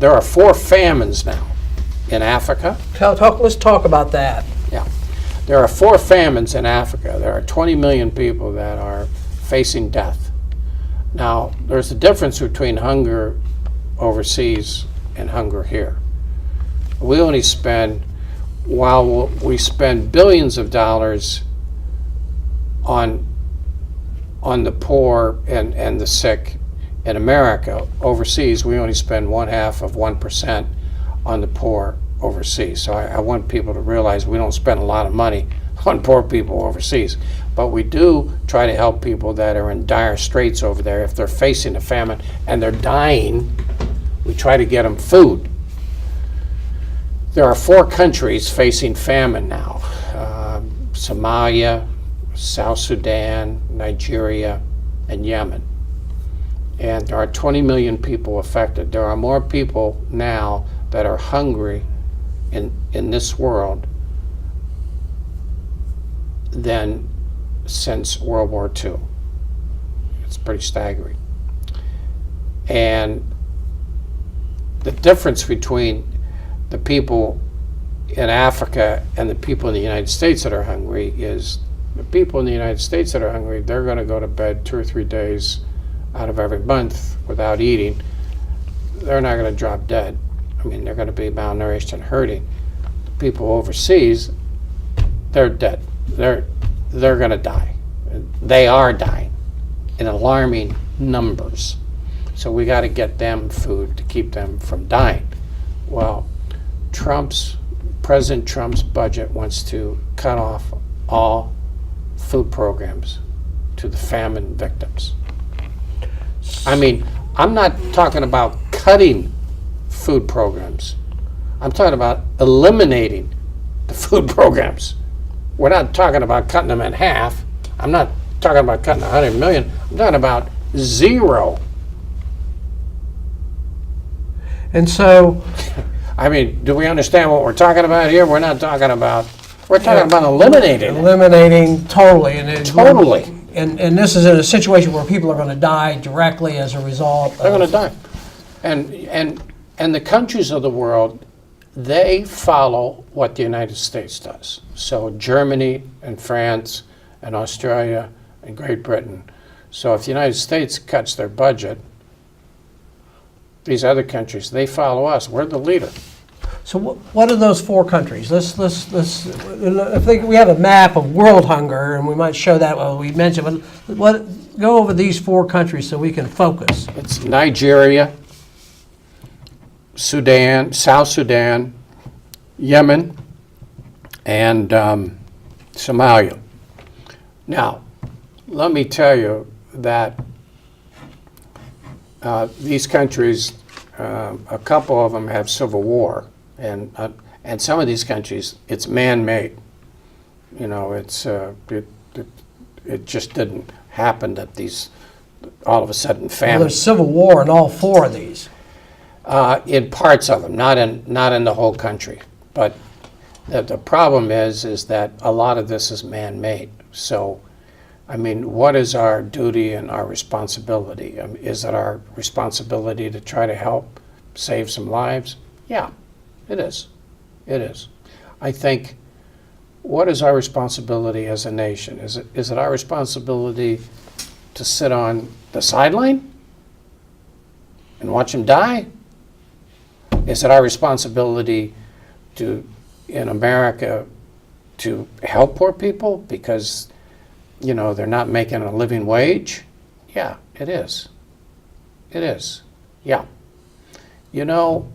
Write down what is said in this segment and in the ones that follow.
there are 4 famines now in Africa. Let's talk about that. Yeah. There are 4 famines in Africa. There are 20 million people that are facing death. Now, there's a difference between hunger overseas and hunger here. We only spend, while we spend billions of dollars on the poor and the sick in America, overseas we only spend 0.5% on the poor overseas. So I want people to realize we don't spend a lot of money on poor people overseas, but we do try to help people that are in dire straits over there. If they're facing a famine and they're dying, we try to get them food. There are 4 countries facing famine now: Somalia, South Sudan, Nigeria, and Yemen. And there are 20 million people affected. There are more people now that are hungry in this world than since World War II. It's pretty staggering. And the difference between the people in Africa and the people in the United States that are hungry is the people in the United States that are hungry, they're going to go to bed 2 or 3 days out of every month without eating. They're not going to drop dead. I mean, they're going to be malnourished and hurting. The people overseas, they're dead. They're going to die. They are dying in alarming numbers. So we got to get them food to keep them from dying. Well, President Trump's budget wants to cut off all food programs to the famine victims. I mean, I'm not talking about cutting food programs. I'm talking about eliminating the food programs. We're not talking about cutting them in half. I'm not talking about cutting 100 million. I'm talking about 0. And so, I mean, do we understand what we're talking about here? We're talking about eliminating it. eliminating totally. Totally. And this is in a situation where people are going to die directly as a result. They're going to die. And the countries of the world, they follow what the United States does. So Germany and France and Australia and Great Britain. So if the United States cuts their budget, these other countries, they follow us. We're the leader. So what are those 4 countries? I think we have a map of world hunger, and we might show that. Well, we mentioned, but go over these 4 countries so we can focus. It's Nigeria, Sudan, South Sudan, Yemen, and Somalia. Now, let me tell you that these countries, a couple of them have civil war, and some of these countries, it's man-made. You know, it just didn't happen that these all of a sudden famine. Well, there's civil war in all 4 of these. In parts of them, not in the whole country. But the problem is that a lot of this is man-made. So, I mean, what is our duty and our responsibility? Is it our responsibility to try to help save some lives? Yeah, it is. It is. I think, what is our responsibility as a nation? Is it our responsibility to sit on the sideline and watch them die? Is it our responsibility in America to help poor people because, you know, they're not making a living wage? Yeah, it is. It is. Yeah. You know,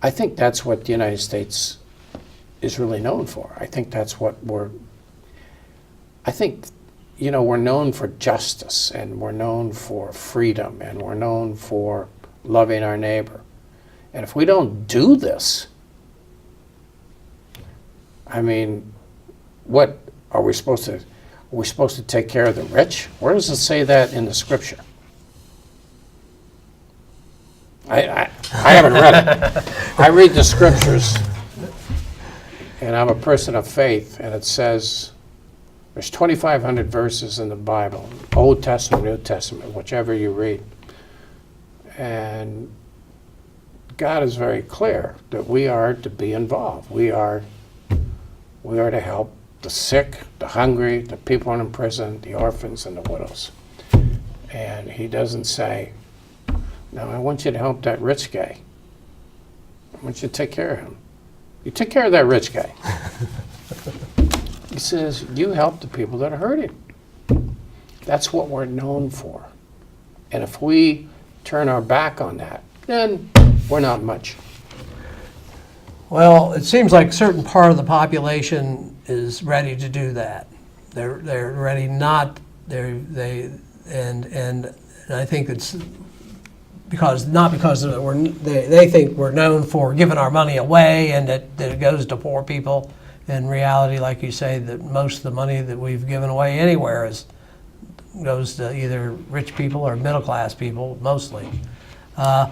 I think that's what the United States is really known for. I think that's what we're known for justice, and we're known for freedom, and we're known for loving our neighbor. And if we don't do this, I mean, what are we supposed to? Are we supposed to take care of the rich? Where does it say that in the scripture? I haven't read it. I read the scriptures, and I'm a person of faith, and it says there's 2,500 verses in the Bible, Old Testament, New Testament, whichever you read. And God is very clear that we are to be involved. We are to help the sick, the hungry, the people in prison, the orphans, and the widows. And he doesn't say, no, I want you to help that rich guy. I want you to take care of him. You take care of that rich guy. He says, you help the people that are hurting. That's what we're known for. And if we turn our back on that, then we're not much. Well, it seems like a certain part of the population is ready to do that. They're ready not, and I think it's because they think we're known for giving our money away and that it goes to poor people. In reality, like you say, that most of the money that we've given away anywhere goes to either rich people or middle class people, mostly. Our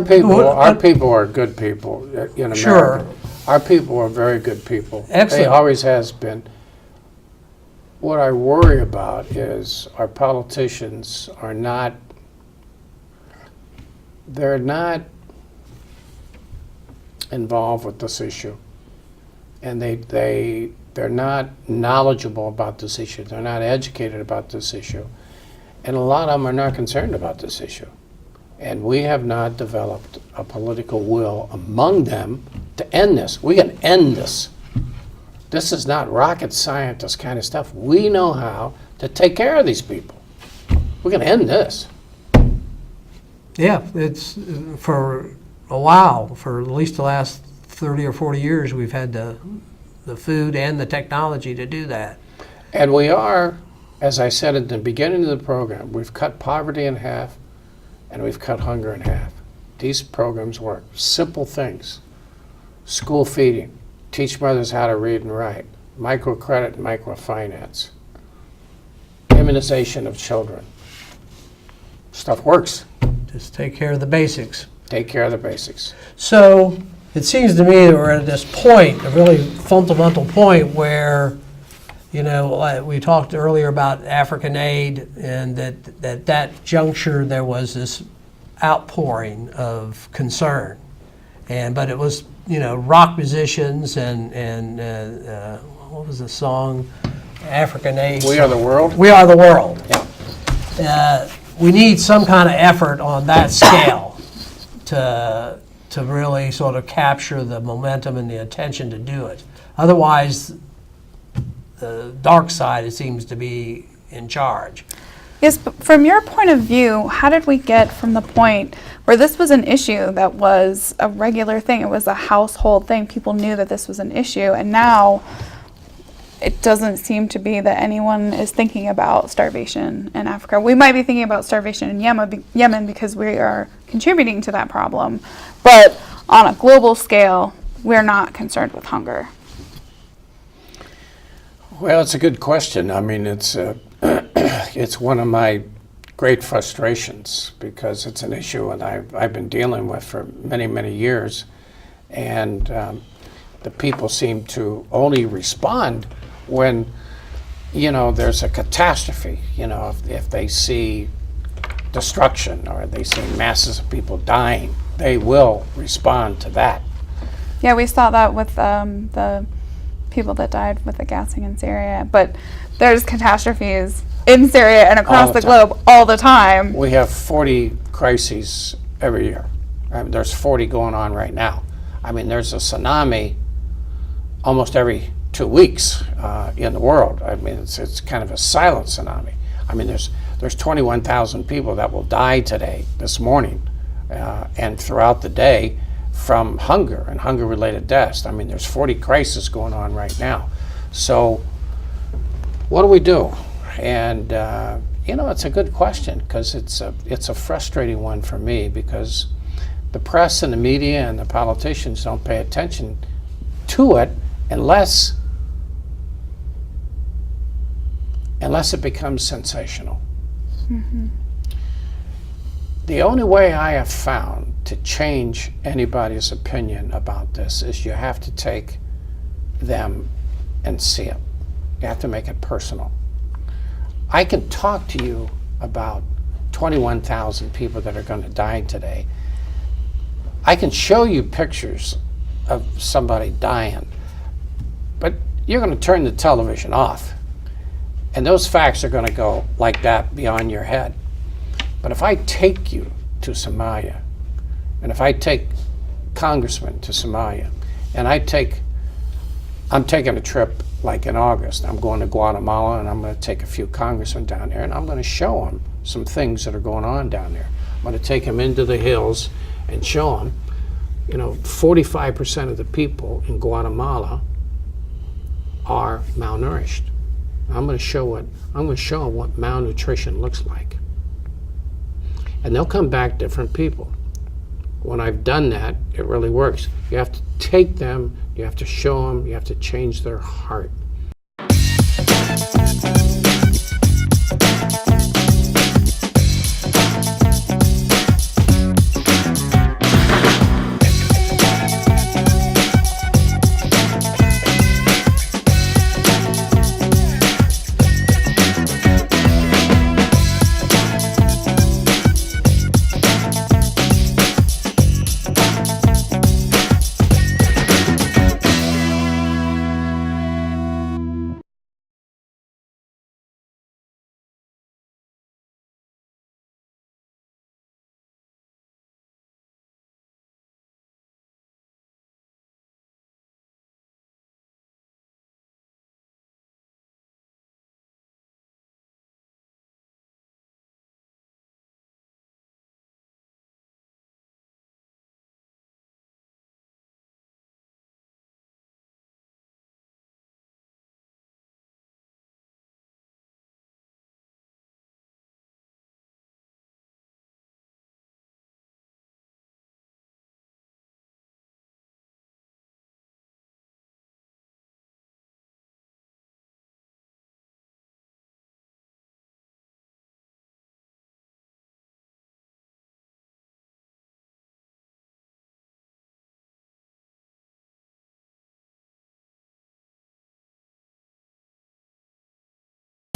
people are good people in America. Sure. Our people are very good people. Excellent. They always has been. What I worry about is our politicians are not, they're not involved with this issue. And they're not knowledgeable about this issue. They're not educated about this issue. And a lot of them are not concerned about this issue. And we have not developed a political will among them to end this. We can end this. This is not rocket scientist kind of stuff. We know how to take care of these people. We can end this. Yeah, it's for a while, for at least the last 30 or 40 years, we've had the food and the technology to do that. And we are, as I said at the beginning of the program, we've cut poverty in half and we've cut hunger in half. These programs work. Simple things. School feeding. Teach mothers how to read and write. Microcredit and microfinance. Immunization of children. Stuff works. Just take care of the basics. Take care of the basics. So it seems to me that we're at this point, a really fundamental point where, you know, like we talked earlier about African aid, and that juncture there was this outpouring of concern, but it was, you know, rock musicians and what was the song? African aid. We Are the World? We Are the World. Yeah. We need some kind of effort on that scale to really sort of capture the momentum and the attention to do it. Otherwise, the dark side, it seems to be in charge. Yes, but from your point of view, how did we get from the point where this was an issue that was a regular thing, it was a household thing, people knew that this was an issue, and now it doesn't seem to be that anyone is thinking about starvation in Africa. We might be thinking about starvation in Yemen because we are contributing to that problem, but on a global scale, we're not concerned with hunger. Well, it's a good question. I mean, it's one of my great frustrations because it's an issue and I've been dealing with for many, many years. And the people seem to only respond when, you know, there's a catastrophe, you know, if they see destruction or they see masses of people dying, they will respond to that. Yeah, we saw that with the people that died with the gassing in Syria, but there's catastrophes in Syria and across the globe all the time. We have 40 crises every year. There's 40 going on right now. I mean, there's a tsunami almost every 2 weeks in the world. I mean, it's kind of a silent tsunami. I mean, there's 21,000 people that will die today, this morning, and throughout the day from hunger and hunger-related deaths. I mean, there's 40 crises going on right now. So what do we do? And you know, it's a good question because it's a frustrating one for me because the press and the media and the politicians don't pay attention to it unless it becomes sensational. Mm-hmm. The only way I have found to change anybody's opinion about this is you have to take them and see it. You have to make it personal. I can talk to you about 21,000 people that are going to die today. I can show you pictures of somebody dying, but you're going to turn the television off. And those facts are going to go like that beyond your head. But if I take you to Somalia, and if I take congressmen to Somalia, and I'm taking a trip like in August, I'm going to Guatemala, and I'm going to take a few congressmen down there, and I'm going to show them some things that are going on down there. I'm going to take them into the hills and show them, 45% of the people in Guatemala are malnourished. I'm going to show them what malnutrition looks like. And they'll come back different people. When I've done that, it really works. You have to take them, you have to show them, you have to change their heart.